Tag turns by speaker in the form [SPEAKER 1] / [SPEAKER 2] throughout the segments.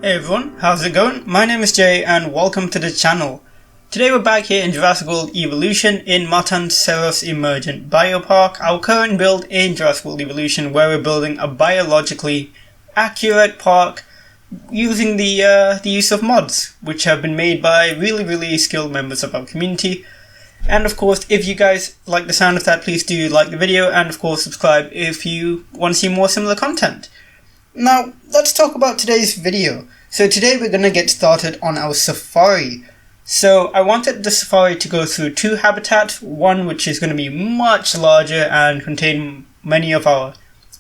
[SPEAKER 1] Hey everyone, how's it going? My name is Jay and welcome to the channel. Today we're back here in Jurassic World Evolution in Matanceros Emergent Biopark, our current build in Jurassic World Evolution, where we're building a biologically accurate park using the use of mods, which have been made by really skilled members of our community. And of course, if you guys like the sound of that, please do like the video and of course subscribe if you want to see more similar content. Now, let's talk about today's video. So today we're going to get started on our safari. So I wanted the safari to go through two habitats, one which is going to be much larger and contain many of our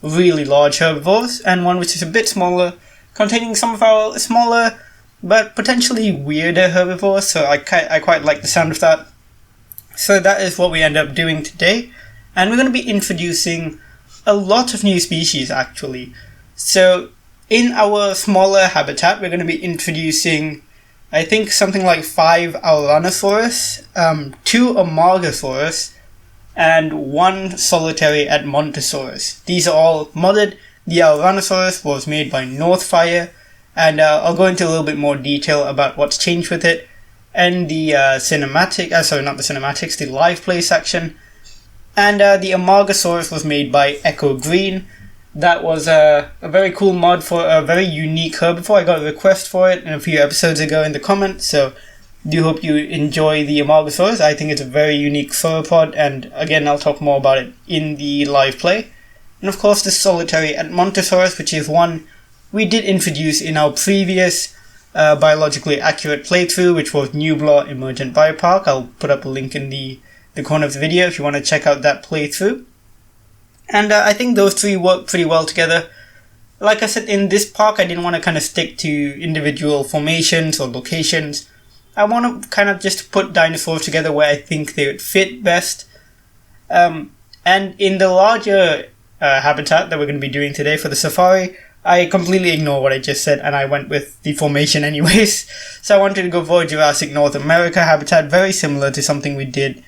[SPEAKER 1] really large herbivores, and one which is a bit smaller, containing some of our smaller but potentially weirder herbivores, so I quite like the sound of that. So that is what we end up doing today, and we're going to be introducing a lot of new species actually. So in our smaller habitat, we're going to be introducing, I think, something like 5 Tyrannosaurus, 2 Amargasaurus, and 1 solitary Matanceros. These are all modded. The Tyrannosaurus was made by Northfire, and I'll go into a little bit more detail about what's changed with it, and the the live play section. And the Amargasaurus was made by Echo Green. That was a very cool mod for a very unique herbivore. I got a request for it a few episodes ago in the comments, so do hope you enjoy the Amargasaurus. I think it's a very unique sauropod, and again, I'll talk more about it in the live play. And of course, the solitary Matanceros, which is one we did introduce in our previous biologically accurate playthrough, which was Nublar Emergent Biopark. I'll put up a link in the corner of the video if you want to check out that playthrough. And I think those three work pretty well together. Like I said, in this park, I didn't want to kind of stick to individual formations or locations. I want to kind of just put dinosaurs together where I think they would fit best. And in the larger habitat that we're going to be doing today for the safari, I completely ignore what I just said and I went with the formation anyways. So I wanted to go for Jurassic North America habitat, very similar to something we did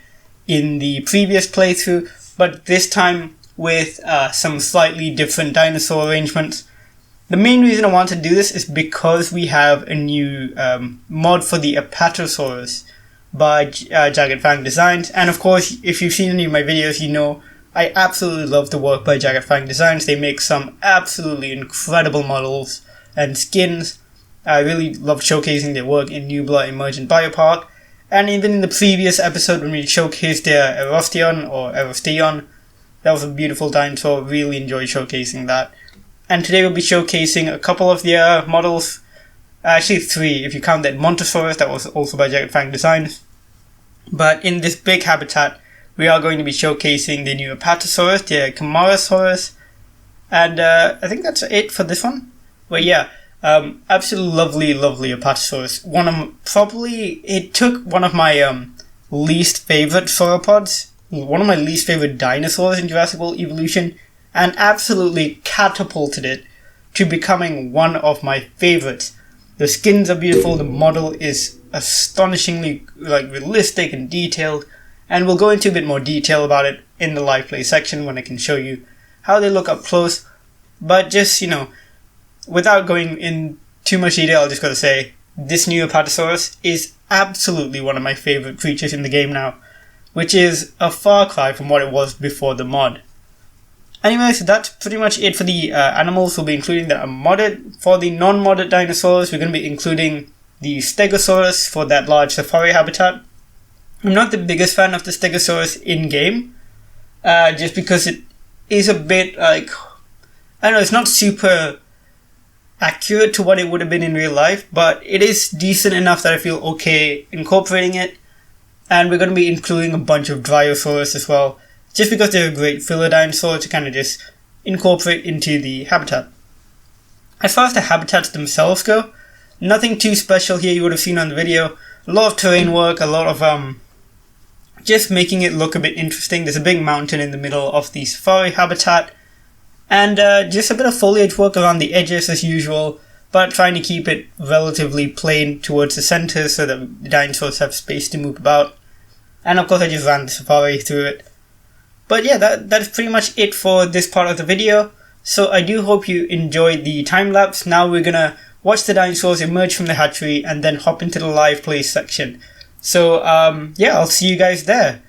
[SPEAKER 1] in the previous playthrough, but this time with some slightly different dinosaur arrangements. The main reason I want to do this is because we have a new mod for the Apatosaurus by Jagged Fang Designs, and of course, if you've seen any of my videos, you know I absolutely love the work by Jagged Fang Designs. They make some absolutely incredible models and skins. I really love showcasing their work in Nublar Emergent Biopark, and even in the previous episode when we showcased their Erostion, that was a beautiful dinosaur, really enjoyed showcasing that. And today we'll be showcasing a couple of their models, actually 3 if you count that Matanceros, that was also by Jagged Fang Designs. But in this big habitat, we are going to be showcasing the new Apatosaurus, the Camarasaurus, and I think that's it for this one. But yeah, absolutely lovely Apatosaurus. It took one of my least favorite sauropods, one of my least favorite dinosaurs in Jurassic World Evolution, and absolutely catapulted it to becoming one of my favorites. The skins are beautiful, the model is astonishingly realistic and detailed, and we'll go into a bit more detail about it in the live play section when I can show you how they look up close. But just, without going in too much detail, I just gotta say, this new Apatosaurus is absolutely one of my favorite creatures in the game now, which is a far cry from what it was before the mod. Anyways, that's pretty much it for the animals we'll be including that are modded. For the non-modded dinosaurs, we're going to be including the Stegosaurus for that large safari habitat. I'm not the biggest fan of the Stegosaurus in-game, just because it is a bit it's not super accurate to what it would have been in real life, but it is decent enough that I feel okay incorporating it. And we're going to be including a bunch of Dryosaurus as well, just because they're a great filler dinosaur to kind of just incorporate into the habitat. As far as the habitats themselves go, nothing too special here you would have seen on the video. A lot of terrain work, a lot of just making it look a bit interesting. There's a big mountain in the middle of the safari habitat, and just a bit of foliage work around the edges as usual, but trying to keep it relatively plain towards the center so that the dinosaurs have space to move about. And of course I just ran the safari through it. But yeah, that's pretty much it for this part of the video. So I do hope you enjoyed the time lapse. Now we're gonna watch the dinosaurs emerge from the hatchery, and then hop into the live play section. So yeah, I'll see you guys there.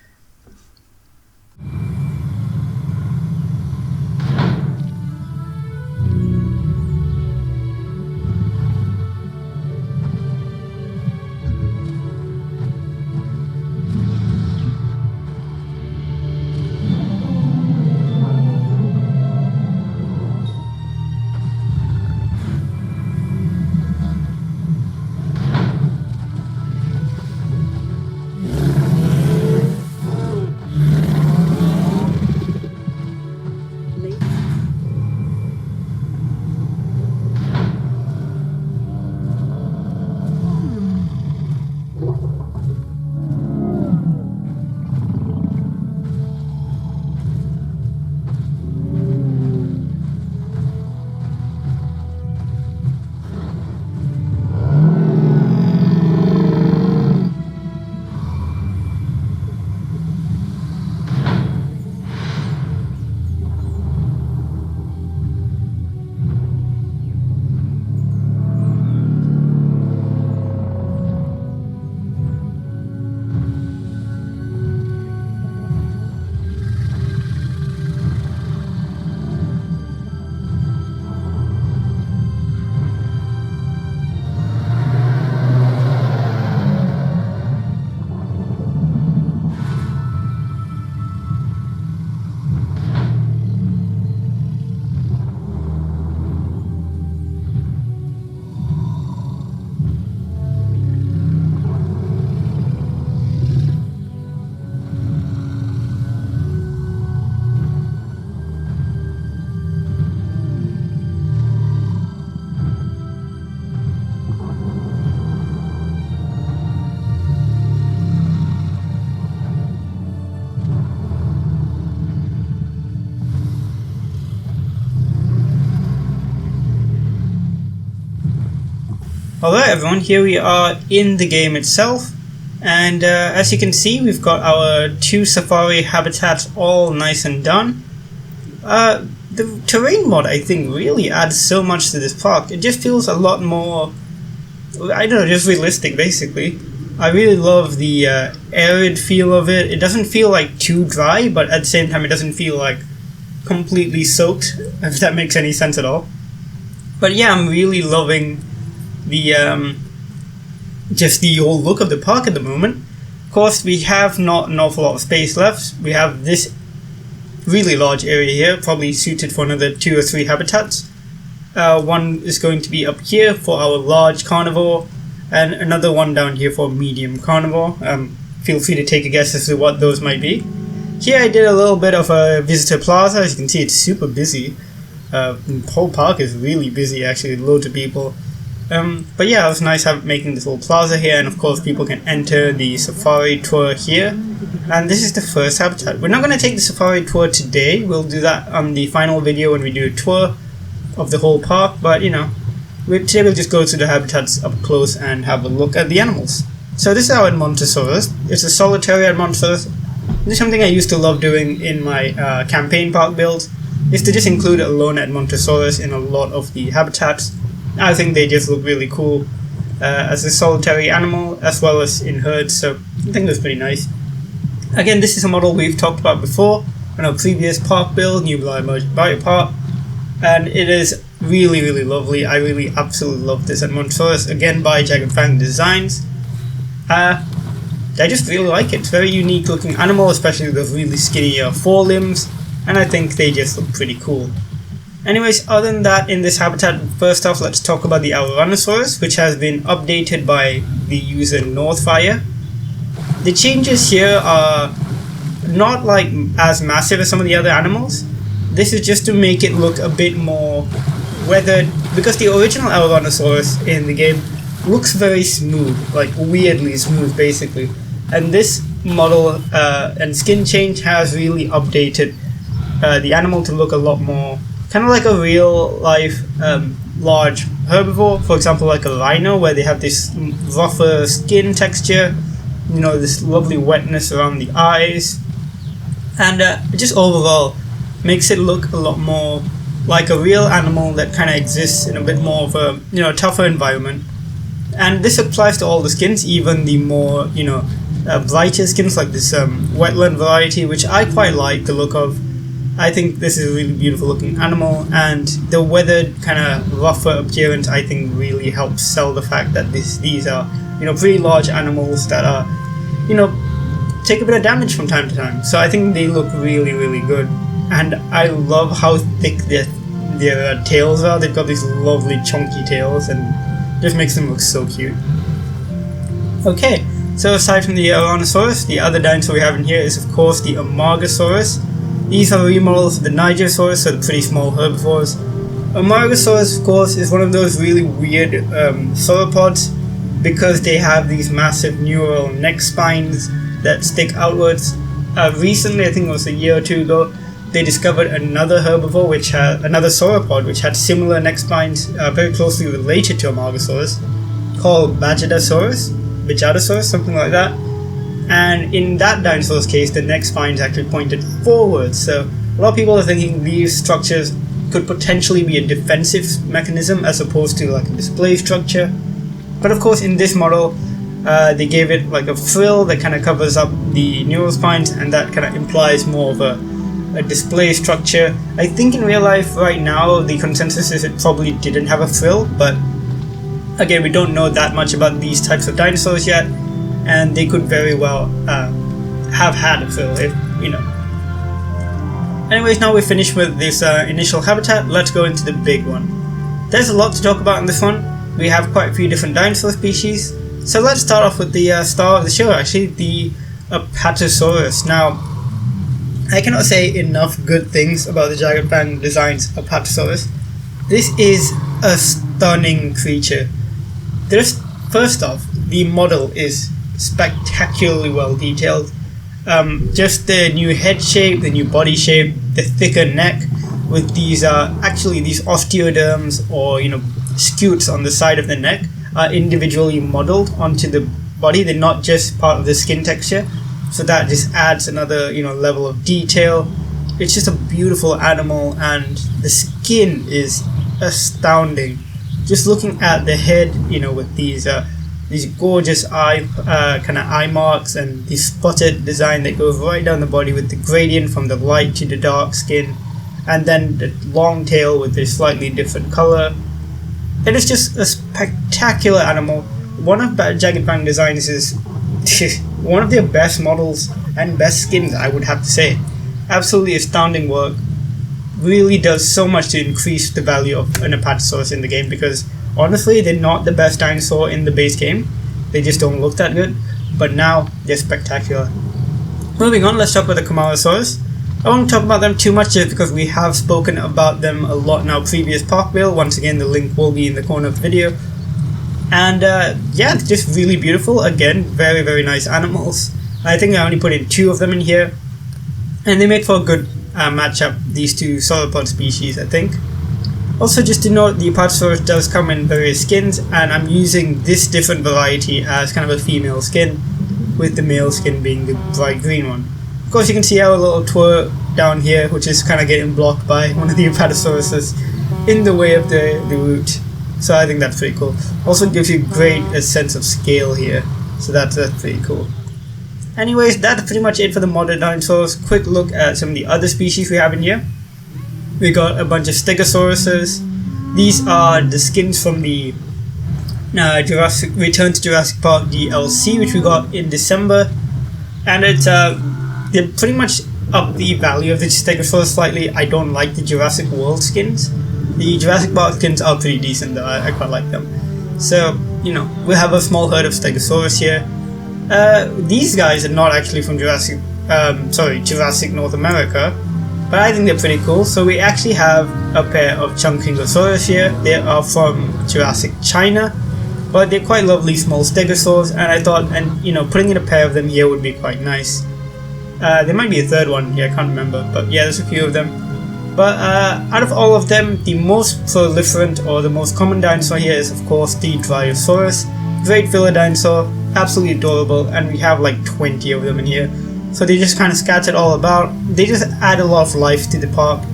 [SPEAKER 1] Alright everyone, here we are in the game itself, and as you can see we've got our 2 safari habitats all nice and done. The terrain mod I think really adds so much to this park. It just feels a lot more, I don't know, just realistic basically. I really love the arid feel of it. It doesn't feel like too dry, but at the same time it doesn't feel like completely soaked, if that makes any sense at all. But yeah, I'm really loving the just the whole look of the park at the moment. Of course, we have not an awful lot of space left. We have this really large area here, probably suited for another 2 or 3 habitats. One is going to be up here for our large carnivore, and another one down here for medium carnivore. Feel free to take a guess as to what those might be. Here I did a little bit of a visitor plaza. As you can see, it's super busy. The whole park is really busy actually, loads of people. But yeah, it was nice making this little plaza here, and of course people can enter the safari tour here. And this is the first habitat. We're not going to take the safari tour today. We'll do that on the final video when we do a tour of the whole park, but you know, today we'll just go through the habitats up close and have a look at the animals. So this is our Matanceros. It's a solitary Matanceros. This is something I used to love doing in my campaign park builds, is to just include a lone Matanceros in a lot of the habitats. I think they just look really cool as a solitary animal as well as in herds, so I think that's pretty nice. Again, this is a model we've talked about before in our previous park build, New Emergent Biopark, and it is really, really lovely. I really absolutely love this at Matanceros, again by Jagged Fang Designs. I just really like it. It's a very unique looking animal, especially with those really skinny forelimbs, and I think they just look pretty cool. Anyways, other than that, in this habitat, first off, let's talk about the Tyrannosaurus, which has been updated by the user Northfire. The changes here are not like as massive as some of the other animals. This is just to make it look a bit more weathered, because the original Tyrannosaurus in the game looks very smooth, like weirdly smooth basically. And this model and skin change has really updated the animal to look a lot more kind of like a real life large herbivore, for example like a rhino, where they have this rougher skin texture, you know, this lovely wetness around the eyes, and just overall makes it look a lot more like a real animal that kind of exists in a bit more of a, you know, tougher environment. And this applies to all the skins, even the more, you know, brighter skins like this wetland variety, which I quite like the look of. I think this is a really beautiful looking animal, and the weathered kind of rougher appearance I think really helps sell the fact that these are, you know, pretty large animals that are, you know, take a bit of damage from time to time. So I think they look really, really good, and I love how thick their tails are. They've got these lovely chunky tails, and just makes them look so cute. Okay, so aside from the Tyrannosaurus, the other dinosaur we have in here is of course the Amargasaurus. These are remodels of the Nigersaurus, so the pretty small herbivores. Amargasaurus, of course, is one of those really weird sauropods because they have these massive neural neck spines that stick outwards. Recently, I think it was a year or two ago, they discovered another herbivore, another sauropod, which had similar neck spines, very closely related to Amargasaurus, called Bajadasaurus, something like that. And in that dinosaur's case, the neck spines actually pointed forward. So a lot of people are thinking these structures could potentially be a defensive mechanism as opposed to like a display structure. But of course, in this model, they gave it like a frill that kind of covers up the neural spines, and that kind of implies more of a display structure. I think in real life right now, the consensus is it probably didn't have a frill, but again, we don't know that much about these types of dinosaurs yet. And they could very well have had a frill, if you know. Anyways, now we're finished with this initial habitat. Let's go into the big one. There's a lot to talk about in this one. We have quite a few different dinosaur species. So let's start off with the star of the show, actually, the Apatosaurus. Now, I cannot say enough good things about the Gigantfang Designs Apatosaurus. This is a stunning creature. First off, the model is spectacularly well detailed. Just the new head shape, the new body shape, the thicker neck with these these osteoderms, or you know, scutes on the side of the neck, are individually modeled onto the body. They're not just part of the skin texture, so that just adds another, you know, level of detail. It's just a beautiful animal, and the skin is astounding. Just looking at the head, you know, with these gorgeous eye marks and the spotted design that goes right down the body with the gradient from the light to the dark skin, and then the long tail with a slightly different color. It is just a spectacular animal. One of Gigantfang Designs is one of their best models and best skins, I would have to say. Absolutely astounding work. Really does so much to increase the value of an Apatosaurus in the game, because honestly, they're not the best dinosaur in the base game. They just don't look that good. But now, they're spectacular. Moving on, let's talk about the Camarasaurus. I won't talk about them too much just because we have spoken about them a lot in our previous park build. Once again, the link will be in the corner of the video. And yeah, it's just really beautiful. Again, very, very nice animals. I think I only put in 2 of them in here. And they make for a good matchup, these two sauropod species, I think. Also, just to note, the Apatosaurus does come in various skins, and I'm using this different variety as kind of a female skin, with the male skin being the bright green one. Of course, you can see our little twerp down here, which is kind of getting blocked by one of the Apatosauruses in the way of the root. So I think that's pretty cool. Also gives you great sense of scale here, so that's pretty cool. Anyways, that's pretty much it for the modern dinosaurs. Quick look at some of the other species we have in here. We got a bunch of Stegosauruses. These are the skins from the Return to Jurassic Park DLC, which we got in December. And it's they pretty much up the value of the Stegosaurus slightly. I don't like the Jurassic World skins. The Jurassic Park skins are pretty decent though, I quite like them. So, you know, we have a small herd of Stegosaurus here. These guys are not actually from Jurassic North America, but I think they're pretty cool. So we actually have a pair of Chungkingosaurus here. They are from Jurassic China, but they're quite lovely small stegosaurs, and I thought, you know, putting in a pair of them here would be quite nice. There might be a third one here, I can't remember, but yeah, there's a few of them. But out of all of them, the most proliferant or the most common dinosaur here is of course the Dryosaurus. Great filler dinosaur, absolutely adorable, and we have like 20 of them in here. So they just kind of scattered all about. They just add a lot of life to the park.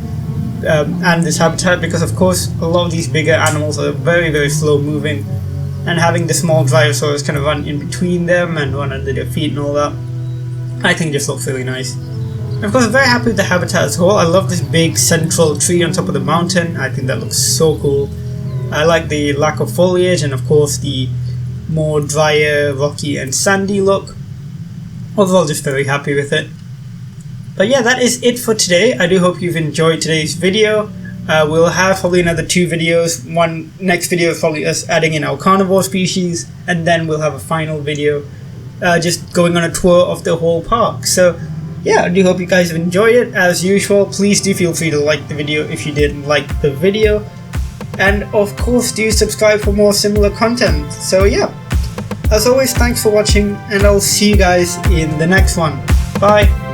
[SPEAKER 1] and this habitat, because of course a lot of these bigger animals are very, very slow moving, and having the small dinosaurs kind of run in between them and run under their feet and all that, I think just looks really nice. And of course, I'm very happy with the habitat as well. I love this big central tree on top of the mountain. I think that looks so cool. I like the lack of foliage and of course the more drier, rocky and sandy look. Overall, just very happy with it. But yeah, that is it for today. I do hope you've enjoyed today's video. We'll have probably another 2 videos. One next video is probably us adding in our carnivore species, and then we'll have a final video just going on a tour of the whole park. So yeah, I do hope you guys have enjoyed it. As usual, please do feel free to like the video if you did like the video, and of course do subscribe for more similar content. So yeah, as always, thanks for watching, and I'll see you guys in the next one. Bye.